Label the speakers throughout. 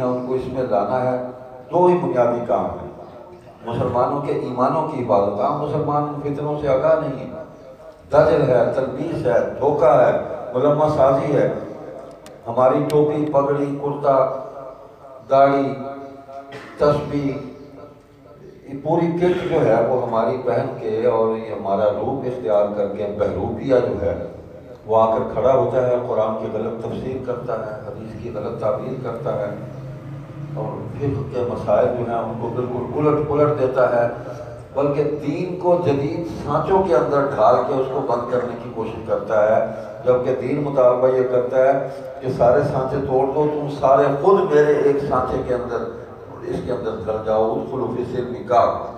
Speaker 1: ہیں ان کو اس میں لانا ہے۔ دو ہی بنیادی کام ہیں مسلمانوں کے ایمانوں کی حفاظت۔ عام مسلمان ان فتنوں سے آگاہ نہیں ہے، دجل ہے، تلبیس ہے، دھوکہ ہے، ملمہ سازی ہے۔ ہماری ٹوپی، پگڑی، کرتا، داڑھی، تسبیح، یہ پوری کٹ جو ہے وہ ہماری پہن کے اور یہ ہمارا روپ اختیار کر کے بہروپیہ جو ہے وہ آ کر کھڑا ہوتا ہے، قرآن کی غلط تفسیر کرتا ہے، حدیث کی غلط تعبیر کرتا ہے، اور فقہ کے مسائل جو ہیں ان کو بالکل الٹ پلٹ دیتا ہے، بلکہ دین کو جدید سانچوں کے اندر ڈھال کے اس کو بند کرنے کی کوشش کرتا ہے، جبکہ دین مطالبہ یہ کرتا ہے کہ سارے سانچے توڑ دو، تم سارے خود میرے ایک سانچے کے اندر، اس کے اندر ڈھل جاؤ، ادخلوا فی السلم کافہ۔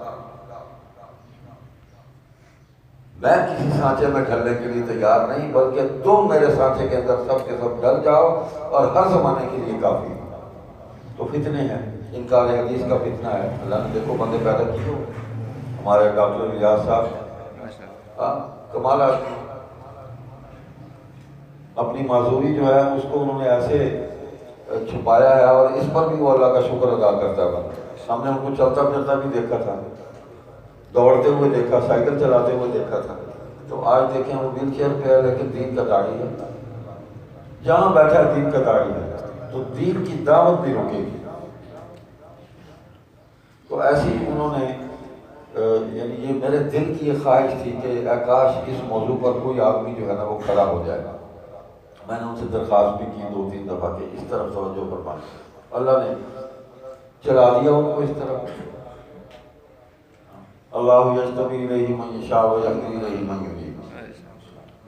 Speaker 1: میں کسی سانچے میں ڈھلنے کے لیے تیار نہیں، بلکہ تم میرے سانچے کے اندر سب کے سب ڈھل جاؤ اور ہر زمانے کے لیے کافی۔ تو فتنے ہیں، انکار حدیث کا فتنہ ہے۔ اللہ نے دیکھو بندے پیدا کیے ہو، ہمارے ڈاکٹر الیاس صاحب کمال آدمی، اپنی معذوری جو ہے اس کو انہوں نے ایسے چھپایا ہے، اور اس پر بھی وہ اللہ کا شکر ادا کرتا ہے۔ ہم نے ان کو چلتا پھرتا بھی دیکھا تھا، دوڑتے ہوئے دیکھا، سائیکل چلاتے ہوئے دیکھا تھا، تو آج دیکھیں وہ ویل چیئر پہ ہے لیکن دین کا داعی ہے، جہاں بیٹھا ہے دین کا داعی ہے، تو دین کی دعوت بھی رکے گی۔ تو ایسی انہوں نے یعنی یہ میرے دل کی یہ خواہش تھی کہ اے کاش اس موضوع پر کوئی آدمی جو ہے نا وہ کھڑا ہو جائے گا۔ میں نے ان سے درخواست بھی کی 2-3 دفعہ کہ اس طرف توجہ فرمائیں، اللہ نے چلا دیا ان کو اس طرف۔ اللہ یجتبی الیہ من یشاء ویہدی الیہ من ینیب۔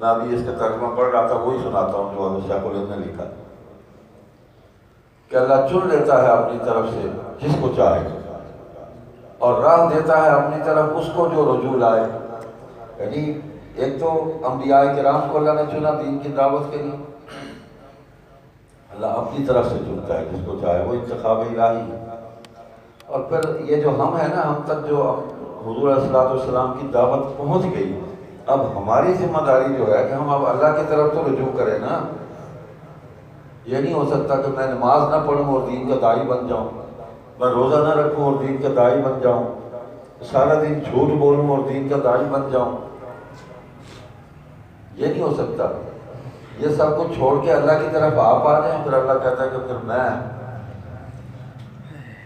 Speaker 1: میں ابھی اس کا ترجمہ پڑھ رہا تھا، وہی سناتا ہوں جو حضرت شیخ الہند نے لکھا کہ اللہ چن لیتا ہے اپنی طرف سے جس کو چاہے، اور راہ دیتا ہے اپنی طرف اس کو جو رجوع لائے۔ یعنی ایک تو انبیاء کرام کو اللہ نے چنا دین کی دعوت کے لیے، اللہ اپنی طرف سے چنتا ہے جس کو چاہے، وہ انتخاب الہی ہے۔ اور پھر یہ جو ہم ہیں نا، ہم تک جو حضور علیہ السلام کی دعوت پہنچ گئی، اب ہماری ذمہ داری جو ہے کہ ہم اب اللہ کی طرف تو رجوع کریں نا۔ یہ نہیں ہو سکتا کہ میں نماز نہ پڑھوں اور دین کا داعی بن جاؤں، میں روزہ نہ رکھوں اور دین کا داعی بن جاؤں، سارا دن جھوٹ بولوں اور دین کا داعی بن جاؤں، یہ نہیں ہو سکتا۔ یہ سب کچھ چھوڑ کے اللہ کی طرف آپ آ جائیں، پھر اللہ کہتا ہے کہ پھر میں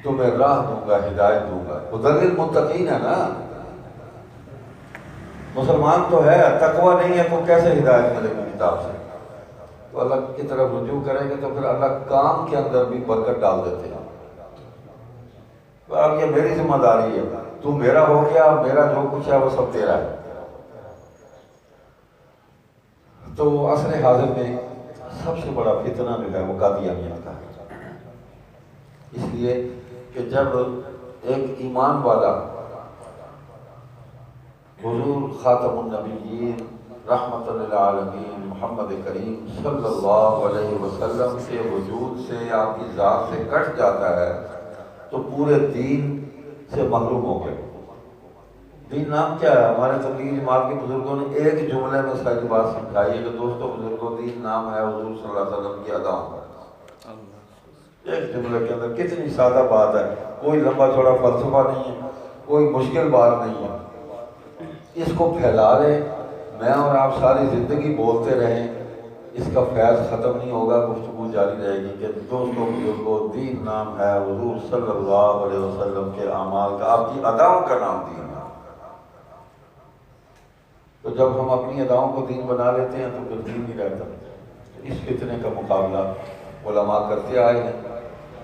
Speaker 1: تمہیں راہ دوں گا، ہدایت دوں گا۔ ہدی للمتقین ہے نا، مسلمان تو ہے، تقوی نہیں ہے تو کیسے ہدایت ملے گی کتاب سے؟ تو اللہ کی طرف رجوع کریں گے تو پھر اللہ کام کے اندر بھی برکت ڈال دیتے ہیں۔ تو اب یہ میری ذمہ داری ہے، تو میرا ہو گیا، میرا جو کچھ ہے وہ سب تیرا ہے۔ تو عصر حاضر میں سب سے بڑا فتنہ جو ہے وہ قادیانیت کا ہے، اس لیے کہ جب ایک ایمان والا حضور خاتم النبیین رحمت للعالمین محمد کریم صلی اللہ علیہ وسلم کے وجود سے، آپ کی ذات سے کٹ جاتا ہے تو پورے دین سے محروم ہو گئے۔ دین نام کیا ہے؟ ہمارے تبلیغی جماعت کے بزرگوں نے ایک جملے میں ساری بات سمجھائی ہے کہ دوستو بزرگوں، دین نام ہے حضور صلی اللہ علیہ وسلم کی اداؤں کا۔ ایک جملے کے اندر کتنی سادہ بات ہے، کوئی لمبا چوڑا فلسفہ نہیں ہے، کوئی مشکل بات نہیں ہے۔ اس کو پھیلا لیں، میں اور آپ ساری زندگی بولتے رہیں، اس کا فیض ختم نہیں ہوگا، گفتگو جاری رہے گی کہ دوستو بزرگوں، دین نام ہے حضور صلی اللہ علیہ وسلم کے اعمال کا، آپ کی اداؤں کا نام دین ہے۔ تو جب ہم اپنی اداؤں کو دین بنا لیتے ہیں تو پھر دین نہیں رہتا۔ اس فتنے کا مقابلہ علماء کرتے آئے ہیں۔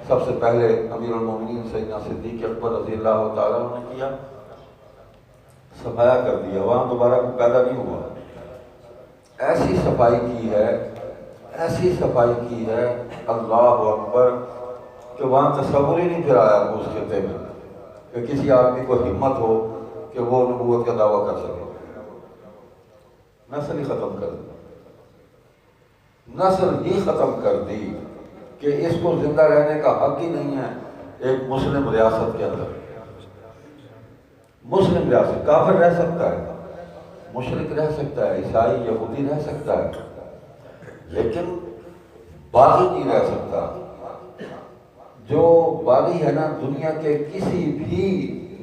Speaker 1: سب سے پہلے امیر المومنین سیدنا صدیق اکبر رضی اللہ تعالیٰ عنہ نے کیا، صفایا کر دیا، وہاں دوبارہ کوئی پیدا نہیں ہوا۔ ایسی صفائی کی ہے، ایسی صفائی کی ہے، اللہ اکبر، کہ وہاں تصور ہی نہیں پھر آیا اس خطے میں کہ کسی آدمی کو ہمت ہو کہ وہ نبوت کا دعویٰ کر سکے۔ نسل ہی ختم کر دی، نسل ہی ختم کر دی کہ اس کو زندہ رہنے کا حق ہی نہیں ہے ایک مسلم ریاست کے اندر۔ مسلم ریاست، کافر رہ سکتا ہے، مشرک رہ سکتا ہے، عیسائی یہودی رہ سکتا ہے، لیکن باغی نہیں رہ سکتا، جو باغی ہے نا دنیا کے کسی بھی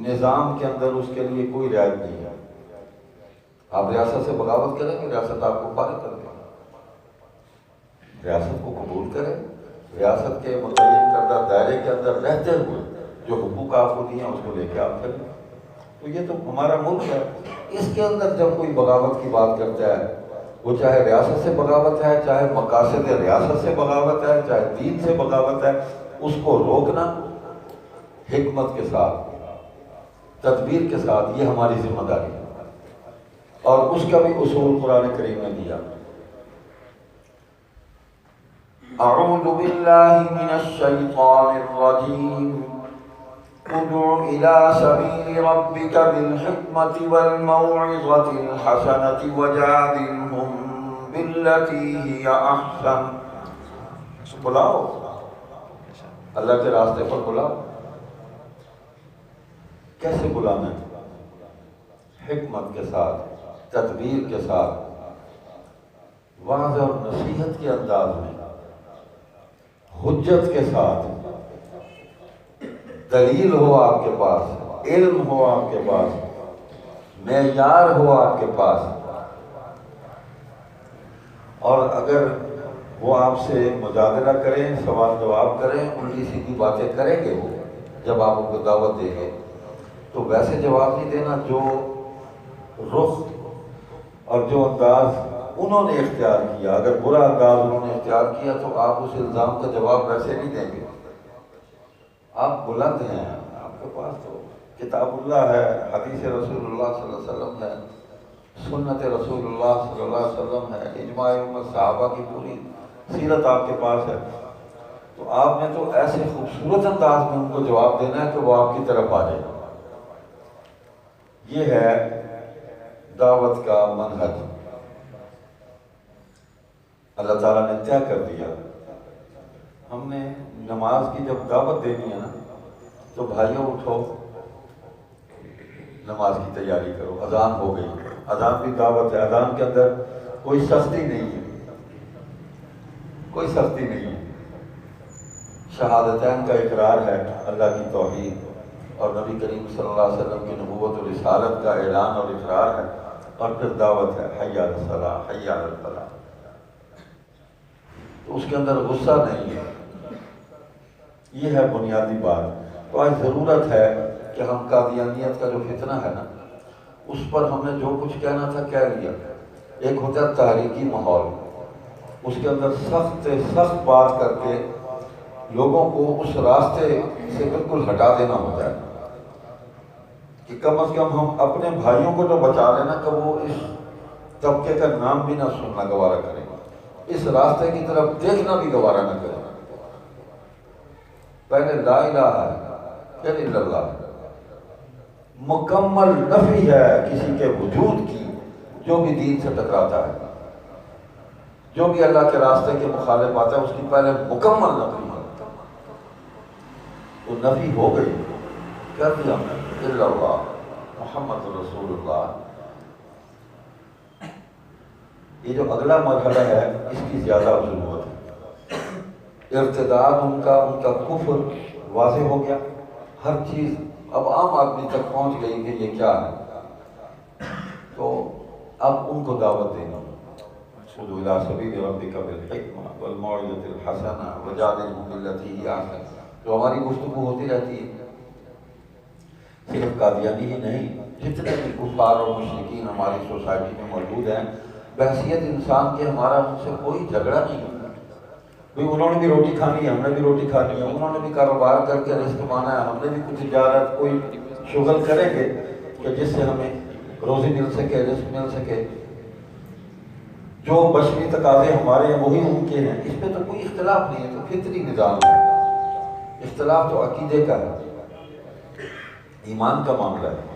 Speaker 1: نظام کے اندر اس کے لیے کوئی رعایت نہیں ہے. آپ ریاست سے بغاوت کریں گے ریاست آپ کو فارغ کر دے گی. ریاست کو قبول کریں, ریاست کے متعین کردہ دائرے کے اندر رہتے ہوئے جو حقوق آپ کو دیے ہیں اس کو لے کے آپ چلیں. تو یہ تو ہمارا ملک ہے. اس کے اندر جب کوئی بغاوت کی بات کرتا ہے, وہ چاہے ریاست سے بغاوت ہے, چاہے مقاصد ریاست سے بغاوت ہے, چاہے دین سے بغاوت ہے, اس کو روکنا حکمت کے ساتھ, تدبیر کے ساتھ, یہ ہماری ذمہ داری ہے. اور اس کا بھی اصول قرآن کریم نے دیا. اعوذ باللہ من الشیطان الرجیم ادع الى سبیل ربک بالحکمۃ والموعظۃ الحسنۃ وجادلہم باللتی ہی احسن. بلاؤ, اللہ کے راستے پر بلاؤ. کیسے بلانا ہے؟ حکمت کے ساتھ, تدبیر کے ساتھ, واضح اور نصیحت کے انداز میں, حجت کے ساتھ. دلیل ہو آپ کے پاس, علم ہو آپ کے پاس, معیار ہو آپ کے پاس. اور اگر وہ آپ سے مجادلہ کریں, سوال جواب کریں, الٹی سیدھی باتیں کریں گے, وہ جب آپ ان کو دعوت دیں گے تو ویسے جواب نہیں دینا جو رخ اور جو انداز انہوں نے اختیار کیا. اگر برا انداز انہوں نے اختیار کیا تو آپ اس الزام کا جواب ویسے نہیں دیں گے. آپ بلند ہیں, آپ کے پاس تو کتاب اللہ ہے, حدیث رسول اللہ صلی اللہ علیہ وسلم ہے, سنت رسول اللہ صلی اللہ علیہ وسلم ہے, اجماع امت صحابہ کی پوری سیرت آپ کے پاس ہے. تو آپ نے تو ایسے خوبصورت انداز میں ان کو جواب دینا ہے کہ وہ آپ کی طرف آ جائے. یہ ہے دعوت کا منہج. اللہ تعالیٰ نے طے کر دیا. ہم نے نماز کی جب دعوت دینی ہے نا تو بھائیوں اٹھو, نماز کی تیاری کرو. اذان ہو گئی, اذان بھی دعوت ہے. اذان کے اندر کوئی سختی نہیں ہے, کوئی سختی نہیں ہے. شہادتین کا اقرار ہے, اللہ کی توحید اور نبی کریم صلی اللہ علیہ وسلم کی نبوت و رسالت کا اعلان اور اقرار ہے. اور پھر دعوت ہے, حی علی الصلاۃ, حی علی الفلاح. تو اس کے اندر غصہ نہیں ہے. یہ ہے بنیادی بات. تو آج ضرورت ہے کہ ہم قادیانیت کا جو فتنہ ہے نا اس پر ہم نے جو کچھ کہنا تھا کہہ لیا. ایک ہوتا ہے تحریکی ماحول, اس کے اندر سخت سخت بات کر کے لوگوں کو اس راستے سے بالکل ہٹا دینا ہوتا ہے کہ کم از کم ہم اپنے بھائیوں کو تو بچا لینا کہ وہ اس طبقے کا نام بھی نہ سننا گوارا کریں, اس راستے کی طرف دیکھنا بھی گوارا نہ کریں. پہلے لا الہ الا اللہ مکمل نفی ہے کسی کے وجود کی جو بھی دین سے ٹکراتا ہے, جو بھی اللہ کے راستے کے مخالف آتا ہے, اس کی پہلے مکمل نفی ہے. وہ نفی ہو گئی, کر دیا ہم نے الا اللہ محمد رسول اللہ. یہ جو اگلا مرحلہ ہے اس کی زیادہ ضرورت ہے. ارتداد ان کا کفر واضح ہو گیا, ہر چیز اب عام آدمی تک پہنچ گئی کہ یہ کیا ہے. تو اب ان کو دعوت دینا, ادع الی سبیل ربک بالحکمۃ والموعظۃ الحسنہ وجادلہم باللتی ہی احسن. جو ہماری گفتگو ہوتی رہتی ہے, صرف قادیانی ہی نہیں, جتنے بھی کفار اور مشرکین ہماری سوسائٹی میں موجود ہیں, بحیثیت انسان کے ہمارا ان سے کوئی جھگڑا نہیں ہے. بھئی انہوں نے بھی روٹی کھانی ہے, ہم نے بھی روٹی کھانی ہے. انہوں نے بھی کاروبار کر کے رزق کمانا ہے, ہم نے بھی کچھ تجارت کوئی شغل کریں گے کہ جس سے ہمیں روزی مل سکے, رزق مل سکے. جو بشری تقاضے ہمارے ہیں وہی ان کے ہیں, اس پہ تو کوئی اختلاف نہیں ہے. تو فطری نظام ہے. اختلاف تو عقیدے کا ہے, ایمان کا معاملہ ہے.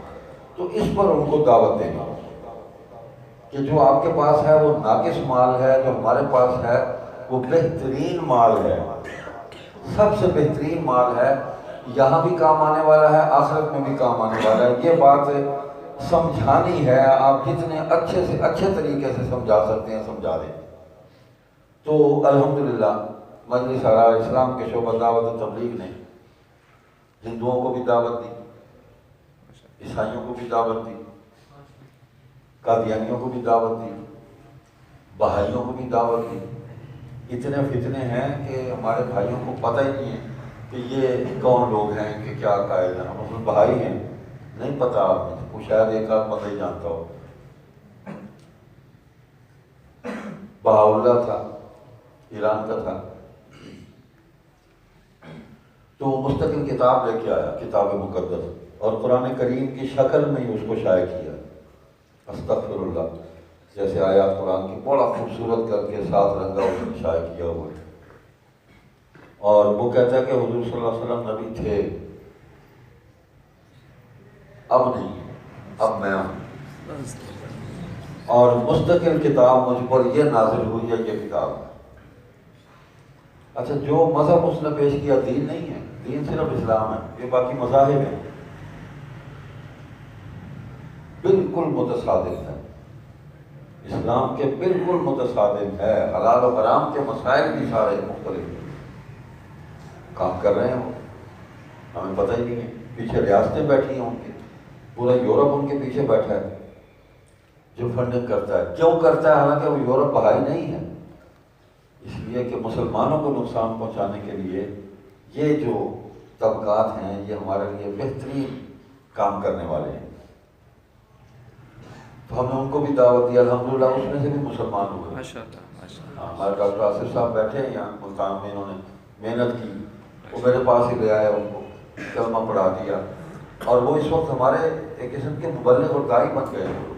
Speaker 1: تو اس پر ان کو دعوت دینا کہ جو آپ کے پاس ہے وہ ناقص مال ہے, جو ہمارے پاس ہے وہ بہترین مال ہے, سب سے بہترین مال ہے. یہاں بھی کام آنے والا ہے, آخرت میں بھی کام آنے والا ہے. یہ بات سمجھانی ہے. آپ جتنے اچھے سے اچھے طریقے سے سمجھا سکتے ہیں سمجھا دیں. تو الحمدللہ مجلس آراء اسلام کے شعبہ دعوت و تبلیغ نے ہندوؤں کو بھی دعوت دی، عیسائیوں کو بھی دعوت دی، قادیانیوں کو بھی دعوت دی، بہائیوں کو بھی دعوت دی۔ اتنے فتنے ہیں کہ ہمارے بھائیوں کو پتہ ہی نہیں ہے کہ یہ کون لوگ ہیں، کہ کیا قائد ہیں۔ ہم مسلم بھائی ہیں، نہیں پتہ آپ نے، وہ شاید ایک آدھ پتہ ہی جانتا ہو۔ بہاءاللہ تھا، ایران کا تھا، تو وہ مستقل کتاب لے کے آیا، کتاب مقدس، اور قرآن کریم کی شکل میں ہی اس کو شائع کیا، استغفر اللہ، جیسے آیات قرآن کی بڑا خوبصورت کر کے 7 رنگا اس نے شائع کیا ہوا ہے۔ اور وہ کہتا ہے کہ حضور صلی اللہ علیہ وسلم نبی تھے، اب نہیں، اب میں ہوں، اور مستقل کتاب مجھ پر یہ نازل ہوئی ہے، یہ کتاب ہے۔ اچھا، جو مذہب اس نے پیش کیا دین نہیں ہے، دین صرف اسلام ہے، یہ باقی مذاہب ہیں، بالکل متصادم ہے، اسلام کے بالکل متصادم ہے۔ حلال و حرام کے مسائل بھی سارے مختلف کام کر رہے ہیں، وہ ہمیں پتہ ہی نہیں ہے۔ پیچھے ریاستیں بیٹھی ہیں ان کی، پورا یورپ ان کے پیچھے بیٹھا ہے جو فنڈنگ کرتا ہے۔ کیوں کرتا ہے؟ حالانکہ وہ یورپ بہائی نہیں ہے، اس لیے کہ مسلمانوں کو نقصان پہنچانے کے لیے یہ جو طبقات ہیں یہ ہمارے لیے بہترین کام کرنے والے ہیں۔ تو ہم نے ان کو بھی دعوت دی، الحمدللہ اس میں سے بھی مسلمان ہوئے۔ ہمارے ڈاکٹر آصف صاحب بیٹھے ہیں یہاں ملتان میں، انہوں نے محنت کی، وہ میرے پاس ہی لے آئے، ان کو کلمہ پڑھا دیا، اور وہ اس وقت ہمارے ایک قسم کے مبلغ اور داعی بن گئے ہیں۔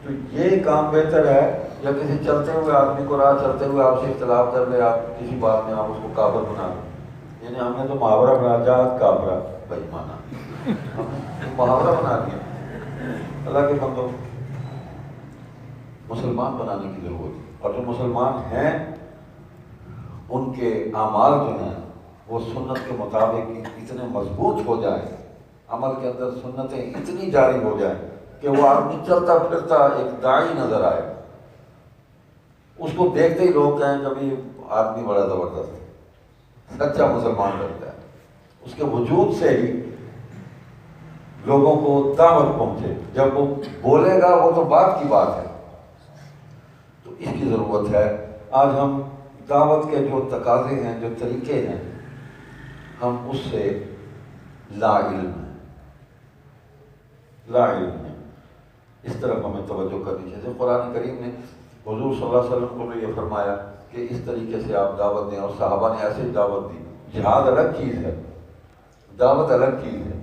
Speaker 1: تو یہ کام بہتر ہے یا کسی چلتے ہوئے آدمی کو، راہ چلتے ہوئے آپ سے اختلاف کر لے، آپ کسی بات میں آپ اس کو کافر بنا دیں، یعنی ہم نے تو محاورہ بنا، جات کافرہ بھائی مانا، ہم نے محاورہ بنا دیا۔ اللہ کے بندوں، مسلمان بنانے کی ضرورت ہے، اور جو مسلمان ہیں ان کے اعمال جو ہیں وہ سنت کے مطابق اتنے مضبوط ہو جائیں، عمل کے اندر سنتیں اتنی جاری ہو جائیں کہ وہ آدمی چلتا پھرتا ایک داعی نظر آئے، اس کو دیکھتے ہی لوگ کہیں کبھی آدمی بڑا زبردست ہے، سچا مسلمان لگتا ہے، اس کے وجود سے ہی لوگوں کو دعوت پہنچے۔ جب وہ بولے گا وہ تو بات کی بات ہے، تو اس کی ضرورت ہے۔ آج ہم دعوت کے جو تقاضے ہیں، جو طریقے ہیں، ہم اس سے لا علم ہیں، لا علم ہیں، اس طرف ہمیں توجہ کرنی چاہیے۔ قرآن کریم نے حضور صلی اللہ علیہ وسلم کو یہ فرمایا کہ اس طریقے سے آپ دعوت دیں، اور صحابہ نے ایسے ہی دعوت دی۔ جہاد الگ چیز ہے، دعوت الگ چیز ہے۔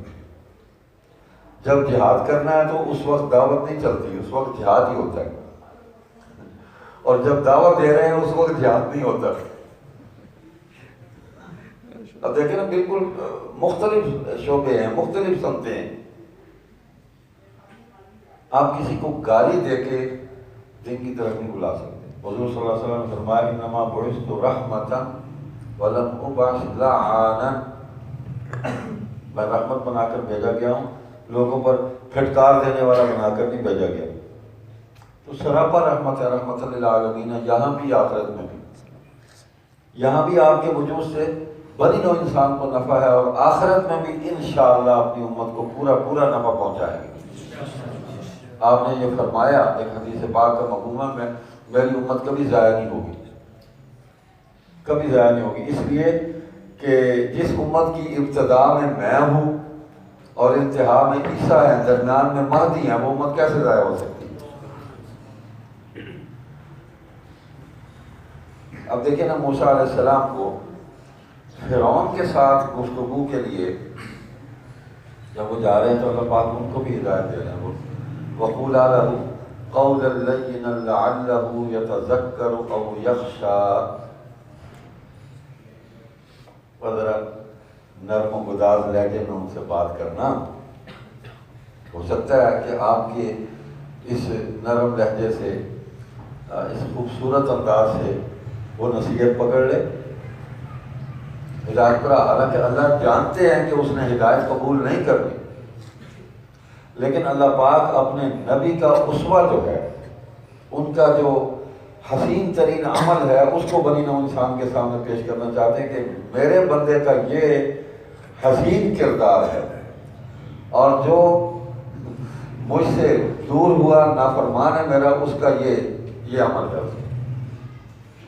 Speaker 1: جب جہاد کرنا ہے تو اس وقت دعوت نہیں چلتی، اس وقت جہاد ہی ہوتا ہے، اور جب دعوت دے رہے ہیں اس وقت جہاد نہیں ہوتا۔ اب دیکھیں نا، بالکل مختلف شعبے ہیں، مختلف سمتیں ہیں۔ آپ کسی کو گالی دے کے دین کی طرف نہیں بلا سکتے۔ حضور صلی اللہ علیہ وسلم نے فرمایا انما بعثت رحمتا ولم ابعث لعانا، میں رحمت بنا کر بھیجا گیا ہوں، لوگوں پر پھٹکار دینے والا بنا کر نہیں بھیجا گیا۔ تو سراپا رحمت ہے، رحمت للعالمین، یہاں بھی آخرت میں بھی۔ یہاں بھی آپ کے وجود سے بنی نوع انسان کو نفع ہے، اور آخرت میں بھی انشاءاللہ اپنی امت کو پورا پورا نفع پہنچائیں گے۔ آپ نے یہ فرمایا ایک حدیث پاک کا مفہوم ہے، میری امت کبھی ضائع نہیں ہوگی، کبھی ضائع نہیں ہوگی، اس لیے کہ جس امت کی ابتدا میں ہوں اور انتہا میں عیسیٰ ہے، درمیان میں مہدی ہیں، وہ امت کیسے ضائع ہو سکتی ہے؟ اب دیکھیں نا، موسیٰ علیہ السلام کو فرعون کے ساتھ گفتگو کے لیے جب وہ جا رہے ہیں تو اللہ پاک ان کو بھی ہدایت دے رہے ہیں۔ وہ وَقُولَا لَهُ قَوْلًا لَيِّنًا لَعَلَّهُ يَتَذَكَّرُ أَوْ يَخْشَىٰ، ذرا نرم و گداز لہجے میں ان سے بات کرنا، ہو سکتا ہے کہ آپ کے اس نرم لہجے سے، اس خوبصورت انداز سے وہ نصیحت پکڑ لے، ہدایت پر۔ حالانکہ اللہ جانتے ہیں کہ اس نے ہدایت قبول نہیں کرنی، لیکن اللہ پاک اپنے نبی کا اسوہ جو ہے، ان کا جو حسین ترین عمل ہے اس کو بنی نوع انسان کے سامنے پیش کرنا چاہتے ہیں کہ میرے بندے کا یہ حسین کردار ہے، اور جو مجھ سے دور ہوا نافرمان ہے میرا، اس کا یہ عمل ہے۔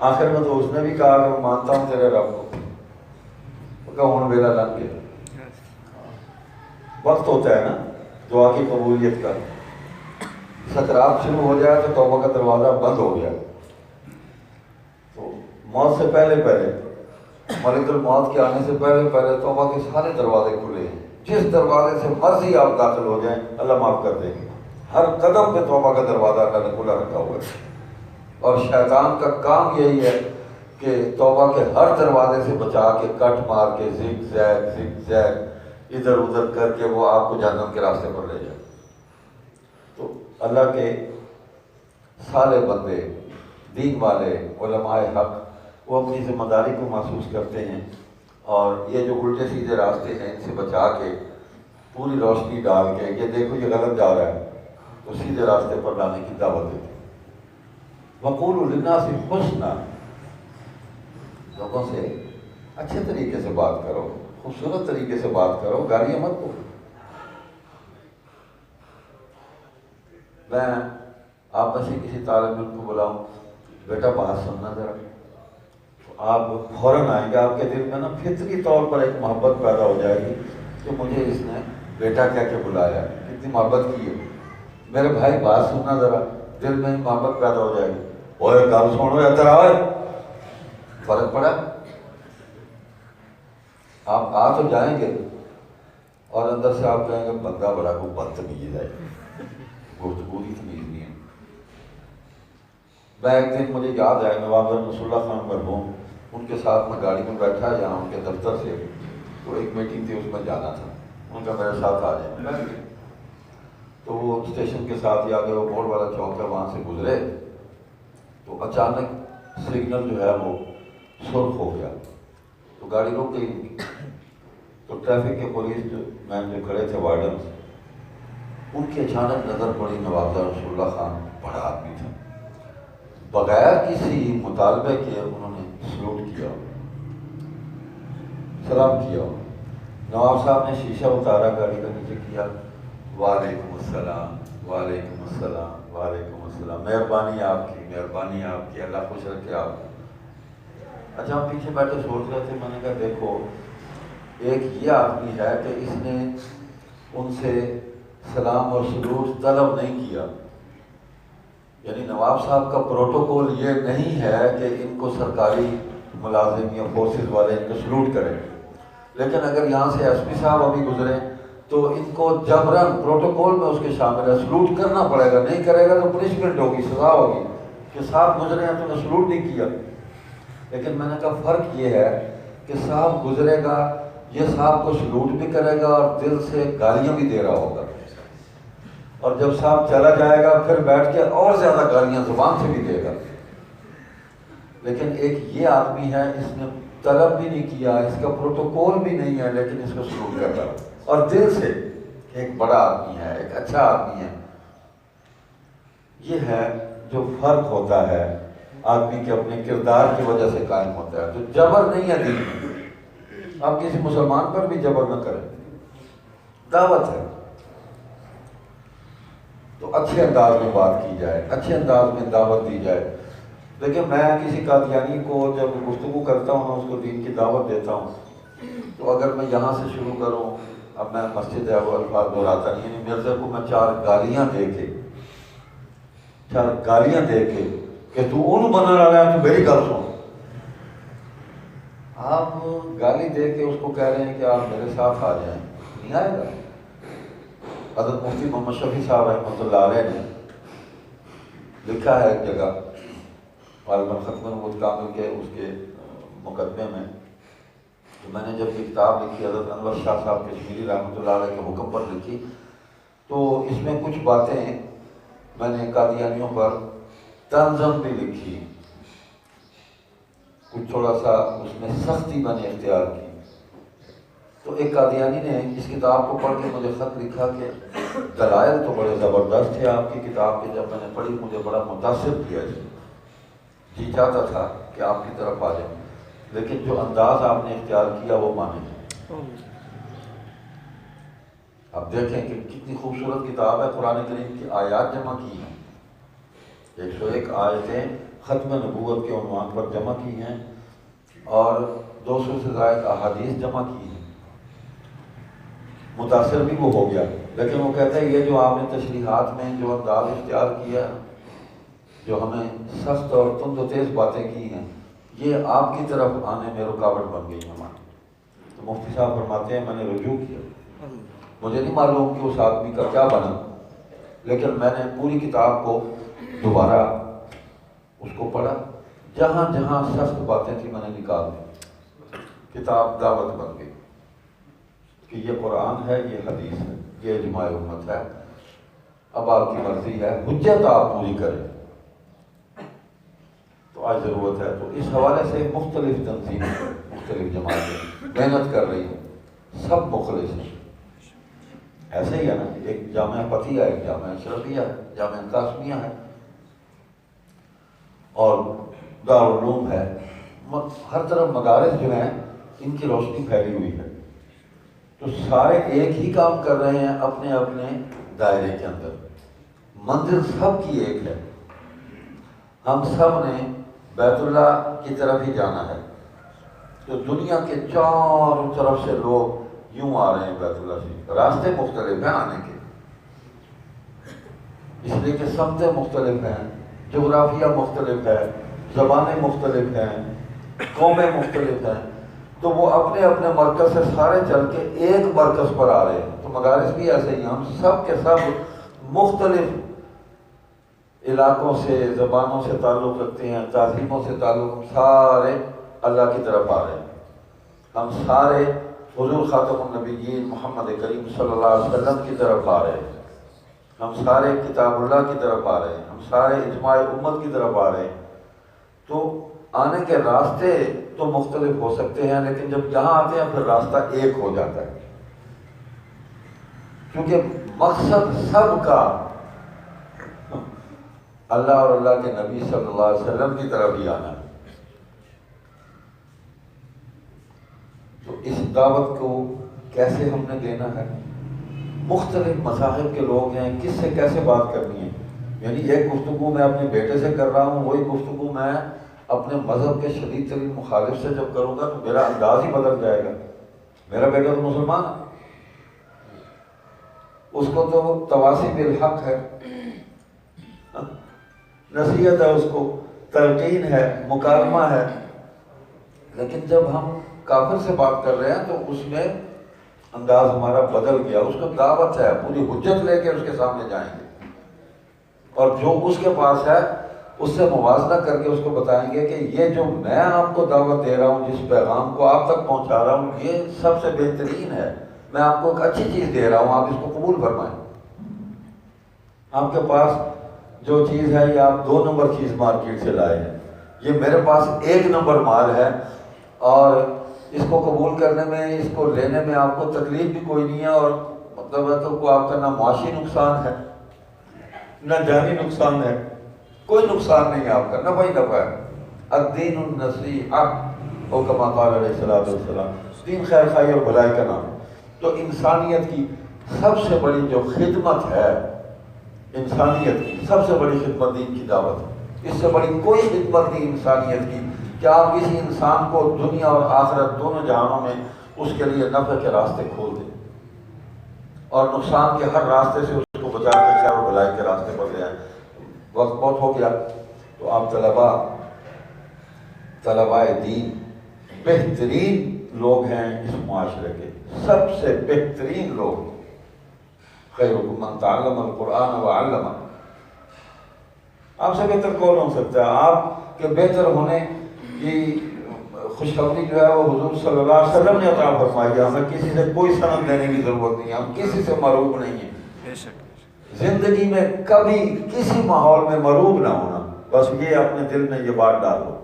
Speaker 1: آخر میں تو اس نے بھی کہا کہ میں مانتا ہوں تیرے رب کو، وہ کہا ہوں ویلا لگ گیا۔ وقت ہوتا ہے نا دعا کی قبولیت کا، سکرات شروع ہو جائے تو توبہ کا دروازہ بند ہو گیا، تو موت سے پہلے ملک الموت کے آنے سے پہلے توبہ کے سارے دروازے کھلے ہیں، جس دروازے سے مرضی آپ داخل ہو جائیں اللہ معاف کر دیں گے۔ ہر قدم پہ توبہ کا دروازہ اللہ نے کھلا رکھا ہوا ہے، اور شیطان کا کام یہی ہے کہ توبہ کے ہر دروازے سے بچا کے کٹ مار کے زگ زیگ ادھر ادھر کر کے وہ آپ کو جہنم کے راستے پر لے جائے۔ تو اللہ کے سارے بندے، دین والے، علماء حق، وہ اپنی ذمہ داری کو محسوس کرتے ہیں، اور یہ جو الٹے سیدھے راستے ہیں ان سے بچا کے پوری روشنی ڈال کے یہ دیکھو یہ غلط جا رہا ہے تو سیدھے راستے پر لانے کی دعوت دیتے ہیں۔ وَقُولُوا لِلنَّاسِ حُسْنًا، لوگوں سے اچھے طریقے سے بات کرو، خوبصورت طریقے سے بات کرو، گالیاں مت دو۔ میں آپ میں سے کسی طالب علم کو بلاؤں، بیٹا بات سننا ذرا، تو آپ فوراً آئیں گے، آپ کے دل میں نا فطری طور پر ایک محبت پیدا ہو جائے گی کہ مجھے اس نے بیٹا کہہ کے بلایا، کتنی محبت کی ہے۔ میرے بھائی بات سننا ذرا، دل میں محبت پیدا ہو جائے گی۔ اوے گل سنو ادھر آئے، فرق پڑا؟ آپ آ تو جائیں گے اور اندر سے آپ کہیں گے بندہ بڑا کو بدتمیز ہے، گفتگو کی تمیز نہیں ہے۔ میں ایک دن مجھے یاد ہے نواب رسول اللہ خان مرحوم، ان کے ساتھ میں گاڑی میں بیٹھا یہاں ان کے دفتر سے، تو ایک میٹنگ تھی اس میں جانا تھا، ان کا میرے ساتھ آ جائیں، تو وہ اسٹیشن کے ساتھ ہی آگے وہ موڑ والا چوک ہے وہاں سے گزرے، تو اچانک سگنل جو ہے وہ سرخ ہو گیا، تو گاڑی رک گئی، تو ٹریفک کے پولیس مین جو کھڑے تھے وارڈن، ان کی اچانک نظر پڑی نواب رسول اللہ خان، بڑا آدمی تھا، بغیر کسی مطالبے کے انہوں نے سلوٹ کیا، سلام کیا۔ نواب صاحب نے شیشہ اتارا گاڑی کا نیچے کیا، وعلیکم السلام وعلیکم السلام وعلیکم السلام، مہربانی آپ کی، مہربانی آپ کی، اللہ خوش رکھے آپ کو۔ اچھا ہم پیچھے بیٹھے سوچ رہے تھے، میں نے کہا دیکھو ایک یہ آدمی ہے کہ اس نے ان سے سلام اور سلوٹ طلب نہیں کیا، یعنی نواب صاحب کا پروٹوکول یہ نہیں ہے کہ ان کو سرکاری ملازم یا فورسز والے ان کو سلوٹ کریں، لیکن اگر یہاں سے ایس پی صاحب ابھی گزرے تو ان کو جبراً پروٹوکول میں اس کے شامل ہے سلوٹ کرنا پڑے گا، نہیں کرے گا تو پنشمنٹ ہوگی، سزا ہوگی کہ صاحب گزرے ہیں تو نے سلوٹ نہیں کیا۔ لیکن میں نے کہا فرق یہ ہے کہ صاحب گزرے گا، یہ صاحب کو سلوٹ بھی کرے گا اور دل سے گالیاں بھی دے رہا ہوگا، اور جب صاحب چلا جائے گا پھر بیٹھ کے اور زیادہ گالیاں زبان سے بھی دے گا۔ لیکن ایک یہ آدمی ہے، اس نے طلب بھی نہیں کیا، اس کا پروٹوکول بھی نہیں ہے، لیکن اس کو سلوٹ کر رہا اور دل سے ایک بڑا آدمی ہے، ایک اچھا آدمی ہے۔ یہ ہے جو فرق ہوتا ہے آدمی کے اپنے کردار کی وجہ سے قائم ہوتا ہے، تو جبر نہیں ہے دین میں۔ آپ کسی مسلمان پر بھی جبر نہ کریں، دعوت ہے تو اچھے انداز میں بات کی جائے، اچھے انداز میں دعوت دی جائے۔ لیکن میں کسی قادیانی کو جب گفتگو کرتا ہوں اس کو دین کی دعوت دیتا ہوں، تو اگر میں یہاں سے شروع کروں، اب میں مسجد ہے وہ الفاظ دہراتا نہیں، یعنی مرزا کو میں چار گالیاں دے کے کہ تو ان بننے والا ہے تو میری گل سن، آپ گالی دے کے اس کو کہہ رہے ہیں کہ آپ میرے ساتھ آ جائیں، نہیں آئے گا۔ حضرت مفتی محمد شفیع صاحب رحمۃ اللہ علیہ نے لکھا ہے ایک جگہ غالباً ختم النبوت کامل کے اس کے مقدمے میں، تو میں نے جب یہ کتاب لکھی حضرت انور شاہ صاحب کشمیری رحمۃ اللہ علیہ کے حکم پر لکھی، تو اس میں کچھ باتیں میں نے قادیانیوں پر تنظم بھی لکھی، کچھ تھوڑا سا اس میں سختی میں نے اختیار کی۔ تو ایک قادیانی نے اس کتاب کو پڑھ کے مجھے خط لکھا کہ دلائل تو بڑے زبردست تھے آپ کی کتاب کے، جب میں نے پڑھی مجھے بڑا متاثر کیا اس نے۔ جی چاہتا تھا کہ آپ کی طرف آ جائیں، لیکن جو انداز آپ نے اختیار کیا وہ مانے جائیں۔ اب دیکھیں کہ کتنی خوبصورت کتاب ہے، قرآن کریم کی آیات جمع کی ہیں، 101 آیتیں ختم نبوت کے عنوان پر جمع کی ہیں، اور 200 سے زائد احادیث جمع کی ہیں۔ متاثر بھی وہ ہو گیا، لیکن وہ کہتا ہے یہ جو آپ نے تشریحات میں جو انداز اختیار کیا، جو ہمیں سخت اور تند و تیز باتیں کی ہیں، یہ آپ کی طرف آنے میں رکاوٹ بن گئی ہماری۔ تو مفتی صاحب فرماتے ہیں میں نے رجوع کیا، مجھے نہیں معلوم کہ اس آدمی کا کیا بنا، لیکن میں نے پوری کتاب کو دوبارہ اس کو پڑھا، جہاں جہاں سخت باتیں تھیں میں نے نکال دی، کتاب دعوت بن گئی کہ یہ قرآن ہے، یہ حدیث ہے، یہ اجماع امت ہے، اب آپ کی مرضی ہے، حجت آپ پوری کریں۔ تو آج ضرورت ہے، تو اس حوالے سے مختلف تنظیمیں، مختلف جماعتیں محنت کر رہی ہیں، سب مخلص ہیں۔ ایسے ہی ہے نا، ایک جامعہ فتح ہے، ایک جامعہ اشرفیہ ہے، جامعہ قاسمیہ ہے، اور دارالعلوم ہے، ہر طرف مدارس جو ہیں ان کی روشنی پھیلی ہوئی ہے۔ تو سارے ایک ہی کام کر رہے ہیں اپنے اپنے دائرے کے اندر، منزل سب کی ایک ہے، ہم سب نے بیت اللہ کی طرف ہی جانا ہے۔ تو دنیا کے چاروں طرف سے لوگ یوں آ رہے ہیں بیت اللہ سے، راستے مختلف ہیں آنے کے، اس لیے کہ سمتیں مختلف ہیں، جغرافیہ مختلف ہے، زبانیں مختلف ہیں، قومیں مختلف ہیں، تو وہ اپنے اپنے مرکز سے سارے چل کے ایک مرکز پر آ رہے ہیں۔ تو مدارس بھی ایسے ہی ہیں، ہم سب کے سب مختلف علاقوں سے، زبانوں سے تعلق رکھتے ہیں، تہذیبوں سے تعلق، سارے اللہ کی طرف آ رہے ہیں، ہم سارے حضور خاتم النبیین محمد کریم صلی اللہ علیہ وسلم کی طرف آ رہے ہیں، ہم سارے کتاب اللہ کی طرف آ رہے ہیں، ہم سارے اجماع امت کی طرف آ رہے ہیں۔ تو آنے کے راستے تو مختلف ہو سکتے ہیں، لیکن جب یہاں آتے ہیں پھر راستہ ایک ہو جاتا ہے، کیونکہ مقصد سب کا اللہ اور اللہ کے نبی صلی اللہ علیہ وسلم کی طرف ہی آنا ہے۔ تو اس دعوت کو کیسے ہم نے دینا ہے؟ مختلف مذاہب کے لوگ ہیں، کس سے کیسے بات کرنی ہے؟ یعنی ایک گفتگو میں اپنے بیٹے سے کر رہا ہوں، وہی گفتگو میں اپنے مذہب کے شدید ترین مخالف سے جب کروں گا تو میرا انداز ہی بدل جائے گا۔ میرا بیٹا تو مسلمان ہے، اس کو تو تواصی بالحق ہے، نصیحت ہے، اس کو تلقین ہے، مکالمہ ہے، لیکن جب ہم کافر سے بات کر رہے ہیں تو اس میں انداز ہمارا بدل گیا، اس کو دعوت ہے، پوری حجت لے کے اس کے سامنے جائیں گے، اور جو اس کے پاس ہے اس سے موازنہ کر کے اس کو بتائیں گے کہ یہ جو میں آپ کو دعوت دے رہا ہوں، جس پیغام کو آپ تک پہنچا رہا ہوں، یہ سب سے بہترین ہے، میں آپ کو ایک اچھی چیز دے رہا ہوں، آپ اس کو قبول فرمائیں۔ آپ کے پاس جو چیز ہے یہ آپ 2 نمبر چیز مارکیٹ سے لائے ہیں، یہ میرے پاس 1 نمبر مال ہے، اور اس کو قبول کرنے میں، اس کو لینے میں آپ کو تکلیف بھی کوئی نہیں ہے، اور مطلب ہے تو آپ کا نہ معاشی نقصان ہے نہ جانی نقصان ہے، کوئی نقصان نہیں ہے آپ کا، نفع ہی نفع ہے۔ الدین النصیحہ، او کما قال علیہ الصلوۃ والسلام، دین خیر خواہی اور بھلائی کا نام ہے۔ تو انسانیت کی سب سے بڑی جو خدمت ہے، انسانیت کی سب سے بڑی خدمت دین کی دعوت ہے، اس سے بڑی کوئی خدمت نہیں انسانیت کی کہ آپ کسی انسان کو دنیا اور آخرت دونوں جہانوں میں اس کے لیے نفع کے راستے کھول دیں، اور نقصان کے ہر راستے سے اس کو بچا کے خیر و بھلائی کے راستے پر لے آئیں۔ وقت بہت ہو گیا، تو آپ طلباء دین بہترین لوگ ہیں اس معاشرے کے، سب سے بہترین لوگ، خیرکم من تعلم القرآن وعلمہ، آپ سے بہتر کون ہو سکتا ہے؟ آپ کے بہتر ہونے کی خوشخبری جو ہے وہ حضور صلی اللہ علیہ وسلم نے عطا فرمائی ہے، ہمیں کسی سے کوئی سند دینے کی ضرورت نہیں ہے، ہم کسی سے مروب نہیں ہیں، زندگی میں کبھی کسی ماحول میں مروب نہ ہونا، بس یہ اپنے دل میں یہ بات ڈالو،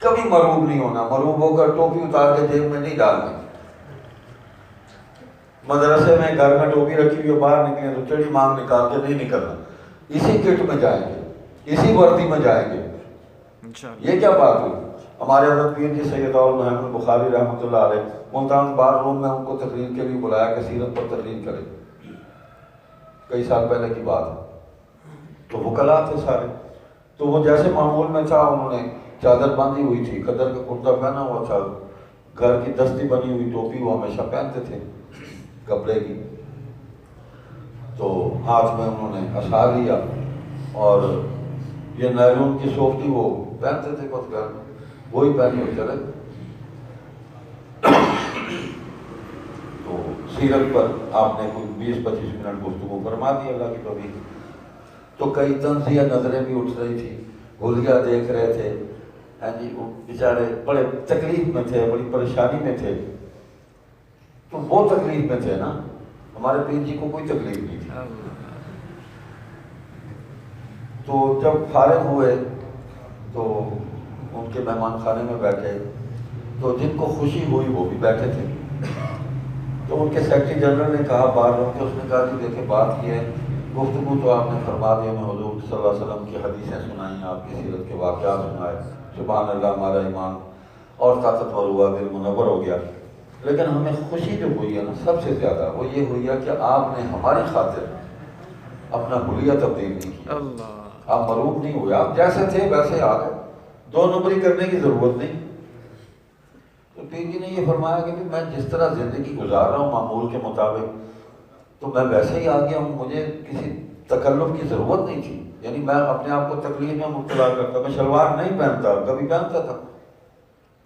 Speaker 1: کبھی مروب نہیں ہونا، مروب ہو کر ٹوپی اتار کے جیب میں نہیں ڈالنی، مدرسے میں گھر میں ٹوپی رکھی ہوئی باہر نکلیں تو چڑی مانگ نکال کے نہیں نکلنا، اسی کٹ میں جائیں گے، اسی وردی میں جائیں گے، یہ کیا بات ہوئی؟ ہمارے حضرت پیر جی سید محمد بخاری رحمۃ اللہ علیہ ملتان بار روم میں ان کو تقریر کے لیے بلایا کہ سیرت پر تقریر کرے، کئی سال پہلے کی بات ہے، تو وکلا تھے سارے، تو وہ جیسے معمول میں تھا انہوں نے چادر باندھی ہوئی تھی، قدر کا کرتا پہنا ہوا تھا، گھر کی دستی بنی ہوئی ٹوپی وہ ہمیشہ پہنتے تھے کپڑے کی، تو ہاتھ میں انہوں نے اشعار لیا اور یہ نیلون کی سوفتی وہ پہنتے تھے خود گھر میں، وہی پہنے ہوئے چلے۔ تو سیرت پر آپ نے کوئی 20-25 منٹ گفتگو فرما دی اللہ کی توفیق، تو کئی طنزیہ نظریں بھی اٹھ رہی تھی، گھلیا دیکھ رہے تھے، ہاں جی وہ بیچارے بڑے تکلیف میں تھے، بڑی پریشانی میں تھے، تو وہ تکلیف میں تھے نا، ہمارے پیر جی کو کوئی تکلیف نہیں تھی۔ تو جب فارغ ہوئے تو ان کے مہمان خانے میں بیٹھے، تو جن کو خوشی ہوئی وہ بھی بیٹھے تھے، تو ان کے سیکرٹری جنرل نے کہا بار بار کہ اس نے کہا کہ دیکھیں بات یہ ہے، گفتگو تو آپ نے فرما دی، ہمیں حضور صلی اللہ علیہ وسلم کی حدیثیں سنائیں، آپ کی سیرت کے واقعات سنائے، سبحان اللہ ہمارا ایمان اور طاقتور ہوا، دل منور ہو گیا، لیکن ہمیں خوشی جو ہوئی ہے نا سب سے زیادہ وہ یہ ہوئی ہے کہ آپ نے ہماری خاطر اپنا حلیہ تبدیل نہیں کیا، آپ مروب نہیں ہوئے، آپ جیسے تھے ویسے آ گئے، 2 نمبری کرنے کی ضرورت نہیں۔ تو پیر جی نے یہ فرمایا کہ میں جس طرح زندگی گزار رہا ہوں معمول کے مطابق تو میں ویسے ہی آ گیا ہوں، مجھے کسی تکلف کی ضرورت نہیں تھی، یعنی میں اپنے آپ کو تکلیف میں مبتلا کرتا، میں شلوار نہیں پہنتا، کبھی پہنتا تھا،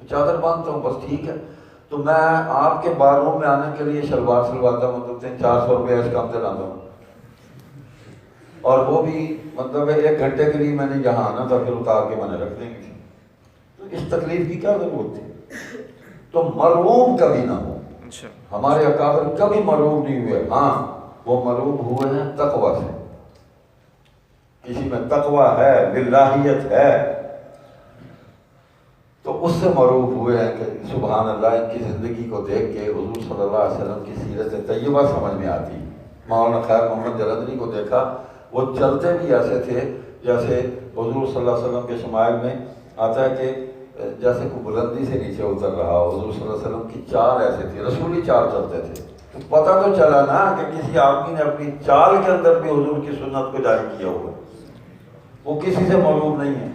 Speaker 1: چادر باندھتا ہوں بس ٹھیک ہے، تو میں آپ کے باروں میں آنے کے لیے شلوار سلواتا ہوں، مطلب 300-400 روپے اس کام سے لاتا ہوں، اور وہ بھی مطلب 1 گھنٹے کے لیے میں نے یہاں آنا تھا، پھر اتار کے میں نے رکھ دیں گی، تو اس تکلیف کی کیا ضرورت تھی؟ تو مرعوب کبھی نہ ہو، ہمارے اکابر کبھی مرعوب نہیں ہوئے، ہاں وہ مرعوب ہوئے ہیں تقوی سے، کسی میں تقوی ہے، للہیت ہے، تو اس سے مرعوب ہوئے ہیں کہ سبحان اللہ ان کی زندگی کو دیکھ کے حضور صلی اللہ علیہ وسلم کی سیرت طیبہ سمجھ میں آتی۔ مولانا خیر محمد جلندری کو دیکھا، وہ چلتے بھی ایسے تھے جیسے حضور صلی اللہ علیہ وسلم کے شمائل میں آتا ہے کہ جیسے کوئی بلندی سے نیچے اتر رہا، حضور صلی اللہ علیہ وسلم کی چال ایسے تھی، رسولی چال چلتے تھے، تو پتہ تو چلا نا کہ کسی آدمی نے اپنی چال کے اندر بھی حضور کی سنت کو جاری کیا ہوا، وہ کسی سے معلوم نہیں ہے،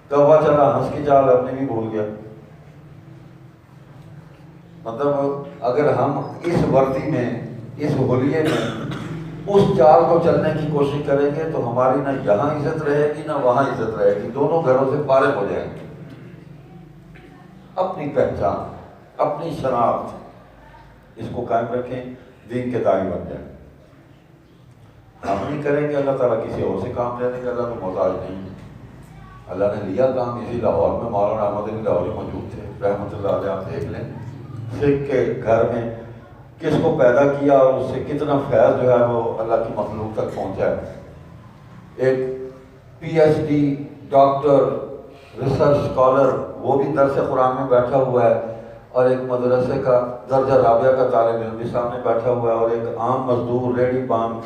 Speaker 1: کہا چلا ہنس کی چال اپنے بھی بھول گیا۔ مطلب اگر ہم اس وردی میں، اس حلیے میں اس چال کو چلنے کی کوشش کریں گے تو ہماری نہ یہاں عزت رہے گی نہ وہاں عزت رہے گی، دونوں گھروں سے فارغ ہو جائیں گے۔ اپنی پہچان، اپنی شناخت اس کو قائم رکھیں، دین کے داعی بن جائیں۔ ہم نہیں کریں گے، اللہ تعالیٰ کسی اور سے کام لینے کا اللہ تو محتاج نہیں ہے، اللہ نے لیا کام اسی لاہور میں، مولانا احمد علی لاہوری موجود تھے رحمۃ اللہ علیہ، آپ دیکھ لیں سکھ کے گھر میں کس کو پیدا کیا اور اس سے کتنا فیض جو ہے وہ اللہ کی مخلوق تک پہنچا ہے۔ ایک PhD ڈاکٹر ریسرچ اسکالر وہ بھی درس قرآن میں بیٹھا ہوا ہے، اور ایک مدرسے کا درجہ رابعہ کا طالب علم بھی سامنے بیٹھا ہوا ہے، اور ایک عام مزدور ریڈی پان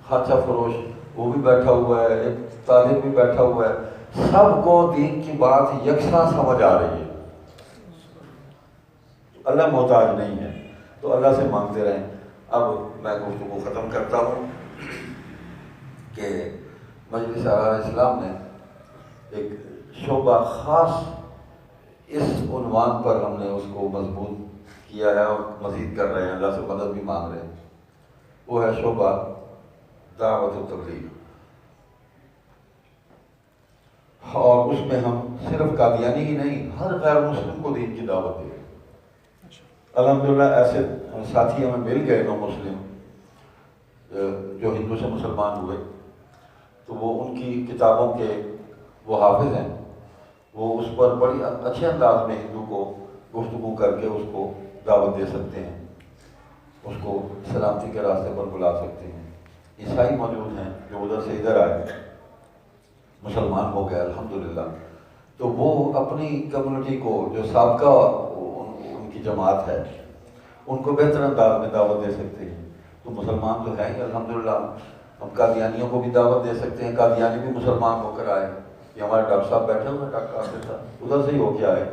Speaker 1: خاچہ فروش وہ بھی بیٹھا ہوا ہے، ایک طالب بھی بیٹھا ہوا ہے، سب کو دین کی بات یکساں سمجھ آ رہی ہے۔ اللہ محتاج نہیں ہے، تو اللہ سے مانگتے رہیں۔ اب میں گفتگو ختم کرتا ہوں کہ مجلس اسلام نے ایک شعبہ خاص اس عنوان پر ہم نے اس کو مضبوط کیا ہے اور مزید کر رہے ہیں، اللہ سے مدد بھی مانگ رہے ہیں، وہ ہے شعبہ دعوت و تبلیغ، اور اس میں ہم صرف قادیانی ہی نہیں ہر غیر مسلم کو دین کی دعوت دیں۔ الحمدللہ ایسے ساتھی ہمیں مل گئے نو مسلم جو ہندو سے مسلمان ہوئے، تو وہ ان کی کتابوں کے وہ حافظ ہیں، وہ اس پر بڑی اچھے انداز میں ہندو کو گفتگو کر کے اس کو دعوت دے سکتے ہیں، اس کو سلامتی کے راستے پر بلا سکتے ہیں۔ عیسائی موجود ہیں جو ادھر سے ادھر آئے، مسلمان ہو گئے الحمدللہ، تو وہ اپنی کمیونٹی کو جو سابقہ ان کی جماعت ہے ان کو بہتر انداز میں دعوت دے سکتے ہیں۔ تو مسلمان تو ہے ہی الحمدللہ، ہم قادیانیوں کو بھی دعوت دے سکتے ہیں، قادیانی بھی مسلمان ہو کر آئے، یہ ہمارے ڈاکٹر صاحب بیٹھے ہوئے ڈاکٹر آصف صاحب ادھر سے ہی ہو کے آئے.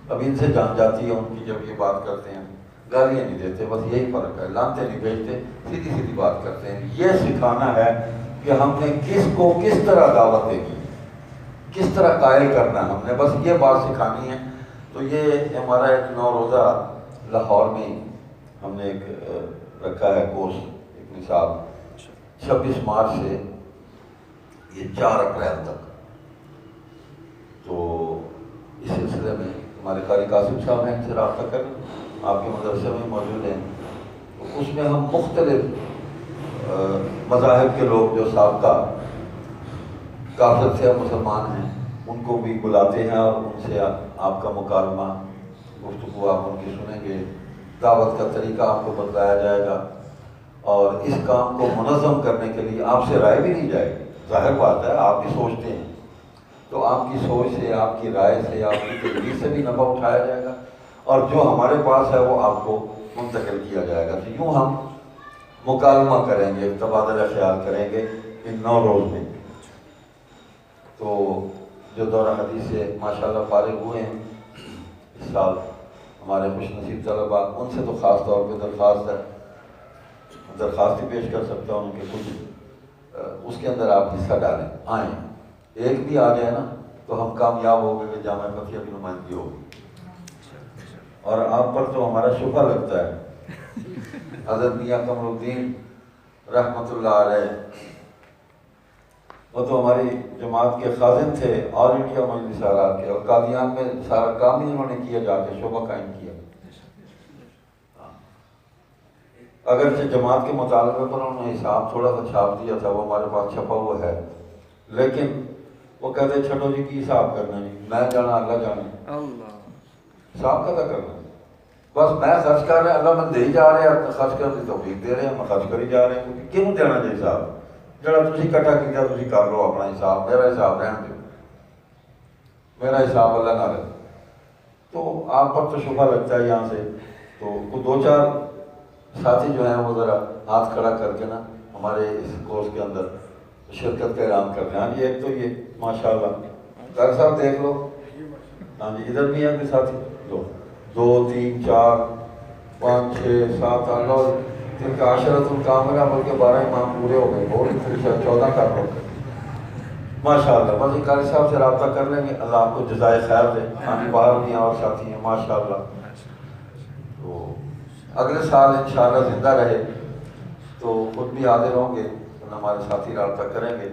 Speaker 1: اب ان سے جان جاتی ہے ان کی جب یہ بات کرتے ہیں. گالیاں نہیں دیتے، بس یہی فرق ہے، لانتے نہیں بھیجتے، سیدھی سیدھی بات کرتے ہیں. یہ سکھانا ہے کہ ہم نے کس کو کس طرح دعوت دینی، کس طرح قائل کرنا ہے، ہم نے بس یہ بات سکھانی ہے. تو یہ ہمارا ایک 9 روزہ لاہور میں ہم نے ایک رکھا ہے کورس، ایک نصاب 26 مارچ سے یہ 4 اپریل تک. تو اس سلسلے میں ہمارے قاری قاسم صاحب ہیں، ان سے رابطہ کریں، آپ کے مدرسے میں موجود ہیں. تو اس میں ہم مختلف مذاہب کے لوگ جو سابقہ کافر سے مسلمان ہیں ان کو بھی بلاتے ہیں اور ان سے آپ کا مکالمہ گفتگو آپ ان کی سنیں گے. دعوت کا طریقہ آپ کو بتلایا جائے گا اور اس کام کو منظم کرنے کے لیے آپ سے رائے بھی لی جائے گی. ظاہر بات ہے آپ بھی سوچتے ہیں تو آپ کی سوچ سے، آپ کی رائے سے، آپ کی تجویز سے بھی نفع اٹھایا جائے گا اور جو ہمارے پاس ہے وہ آپ کو منتقل کیا جائے گا. تو یوں ہم مکالمہ کریں گے، تبادلہ خیال کریں گے ان 9 روز میں. تو جو دورہ حدیث سے ماشاءاللہ فارغ ہوئے ہیں اس سال ہمارے خوش نصیب طلباء، ان سے تو خاص طور پہ درخواست ہی پیش کر سکتا ہوں کہ کچھ اس کے اندر آپ حصہ ڈالیں، آئیں. ایک بھی آ جائے نا تو ہم کامیاب ہو گئے کہ جامعہ فتحیہ کی نمائندگی ہوگی. اور آپ پر تو ہمارا شبہ لگتا ہے. حضرت میاں قمر الدین رحمۃ اللہ علیہ وہ تو ہماری جماعت کے خازن تھے، آل انڈیا مجلس آرات کے، اور قادیان میں سارا کام ہی انہوں نے کیا، جا کے شعبہ قائم کیا. اگرچہ جماعت کے مطالبے پر انہوں نے حساب تھوڑا سا چھاپ دیا تھا، وہ ہمارے پاس چھپا ہوا ہے، لیکن وہ کہتے چھٹو جی کی حساب کرنا ہے، میں جانا اللہ جانے، حساب کدا کرنا، بس میں خرچ کر رہے ہیں، اللہ میں دے ہی جا رہے ہیں، خرچ کر دی توفیق دے رہے ہیں، میں خرچ کر ہی جا رہے ہیں. کیوں دینا جی حساب؟ جڑا تسی کٹھا کیا تسی کر لو اپنا حساب، میرا حساب رہن دو، میرا حساب اللہ نہ رہے. تو آپ پر تو شبہ لگتا ہے یہاں سے. تو کچھ 2-4 ساتھی جو ہیں وہ ذرا ہاتھ کھڑا کر کے نا ہمارے اس کورس کے اندر شرکت کا اعلان کرتے ہیں. ہاں جی، ایک تو یہ ماشاءاللہ ڈاکٹر صاحب دیکھ لو، ہاں جی ادھر بھی ہیں کہ ساتھی 2 3 4 5 6 7 8 9 جن کا عشرۃ الکاملہ بلکہ 12 امام پورے ہو گئے، بہت 14 کر لو ماشاءاللہ. بس ایک قاری صاحب سے رابطہ کر لیں گے، اللہ آپ کو جزائے خیر دے. ہاں جی باہر بھی ہیں اور ساتھی ہیں ماشاءاللہ. تو اگلے سال انشاءاللہ زندہ رہے تو خود بھی حاضر ہوں گے، ہمارے ساتھی رابطہ کریں گے.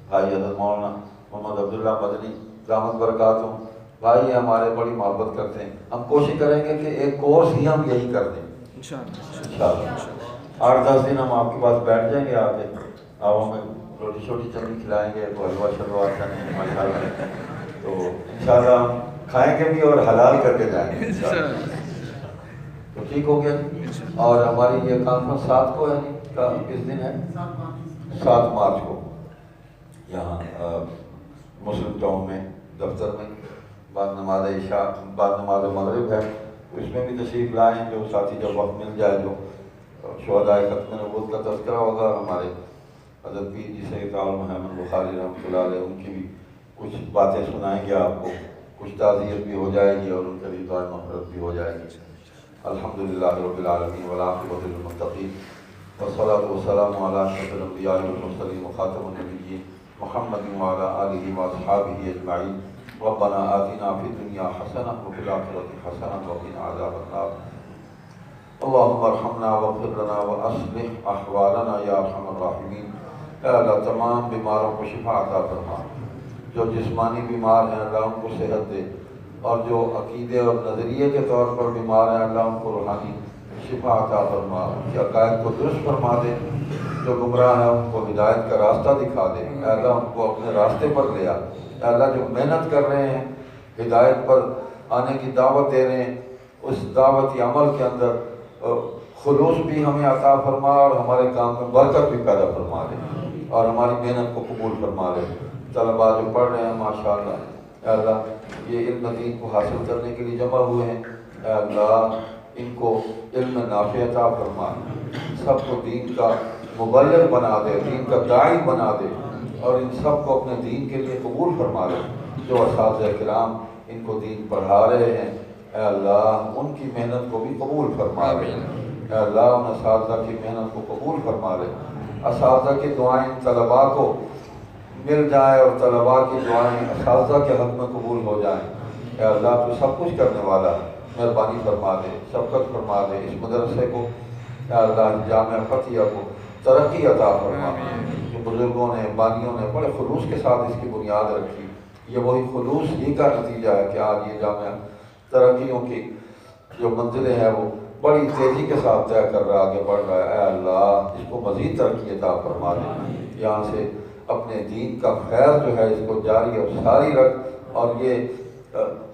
Speaker 1: بھائی حضرت مولانا محمد عبداللہ مدنی دامت برکاتہم بھائی ہمارے بڑی محبت کرتے ہیں. ہم کوشش کریں گے کہ ایک کورس ہی ہم یہی کر دیں انشاءاللہ. 8-10 دن ہم آپ کے پاس بیٹھ جائیں گے، آگے آپ ہمیں روٹی چھوٹی چنی کھلائیں گے، تو حلوہ شلوہ چنے ماشاءاللہ، تو انشاءاللہ ہم کھائیں گے بھی اور حلال کر کے جائیں گے انشاءاللہ. تو ٹھیک ہو گیا. اور ہماری یہ کانفرنس 7 کو ہے، کس دن ہے؟ 7 مارچ کو یہاں مسلم ٹاؤن میں دفتر میں بعد نماز عشاء بعد نماز مغرب ہے. تو اس میں بھی تشریف لائیں، جو ساتھی جب وقت مل جائے، جو شہداء ختم نبوت کا تذکرہ ہوگا، ہمارے حضرت پیر جی سید محمد بخاری رحمۃ اللہ علیہ ان کی بھی کچھ باتیں سنائیں گے آپ کو، کچھ تعزیت بھی ہو جائے گی اور ان کے لیے دعائیں مغفرت بھی ہو جائے گی. الحمدللہ رب العالمین والعاقبۃ للمتقین والصلاۃ والسلام علی اشرف الانبیاء والمرسلین وخاتم النبیین محمد وعلی آلہ واصحابہ اجمعین. ربنا آتنا فی الدنیا حسنہ وفی الآخرۃ حسنہ وقنا عذاب النار. اللہم ارحمنا واغفر لنا واصلح احوالنا یا ارحم الراحمین. اے اللہ تمام بیماروں کو شفا عطا فرما، جو جسمانی بیمار ہیں اللہ ان کو صحت دے، اور جو عقیدے اور نظریے کے طور پر بیمار ہیں اللہ ان کو روحانی شفا عطا فرما، ان کے عقائد کو درست فرما دے. جو گمراہ ہیں ان کو ہدایت کا راستہ دکھا دے. اے اللہ ان کو اپنے راستے پر لے آ. اے اللہ جو محنت کر رہے ہیں، ہدایت پر آنے کی دعوت دے رہے ہیں، اس دعوتی عمل کے اندر خلوص بھی ہمیں عطا فرما اور ہمارے کام میں برکت بھی پیدا فرما دے اور ہماری محنت کو قبول فرما دے. طلباء جو پڑھ رہے ہیں ماشاءاللہ، اے اللہ یہ علم دین کو حاصل کرنے کے لیے جمع ہوئے ہیں، اے اللہ ان کو علم نافع عطا فرما، سب کو دین کا مبلغ بنا دے، دین کا داعی بنا دے اور ان سب کو اپنے دین کے لیے قبول فرما لے۔ جو اساتذہ کرام ان کو دین پڑھا رہے ہیں، اے اللہ ان کی محنت کو بھی قبول فرما لے۔ اے اللہ ان اساتذہ کی محنت کو قبول فرما لے۔ اساتذہ کی دعائیں طلباء کو مل جائیں اور طلباء کی دعائیں اساتذہ کے حق میں قبول ہو جائیں۔ اے اللہ تو سب کچھ کرنے والا ہے، مہربانی فرما دے، شفقت فرما دے۔ اس مدرسے کو اے اللہ جامعہ فتحیہ کو ترقی عطا فرما۔ جو بزرگوں نے، بانیوں نے بڑے خلوص کے ساتھ اس کی بنیاد رکھی، یہ وہی خلوص ہی کا نتیجہ ہے کہ آج یہ جامعہ ترقیوں کی جو منزلیں ہیں وہ بڑی تیزی کے ساتھ طے کر رہا، آگے بڑھ رہا ہے۔ اے اللہ اس کو مزید ترقی عطا فرما دے۔ یہاں سے اپنے دین کا خیر جو ہے اس کو جاری اور ساری رکھ، اور یہ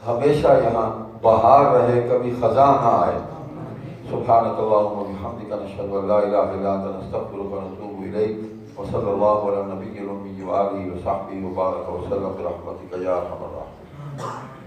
Speaker 1: ہمیشہ یہاں بہار رہے، کبھی خزاں نہ آئے۔ سبحانک اللہم و بحمدک، نشہد ان لا الہ الا انت، نستغفرک و نتوب الیک، وصلی اللہ علی النبی الامی و آلہ و صحبہ وبارک وسلم برحمتک یا ارحم الراحمین۔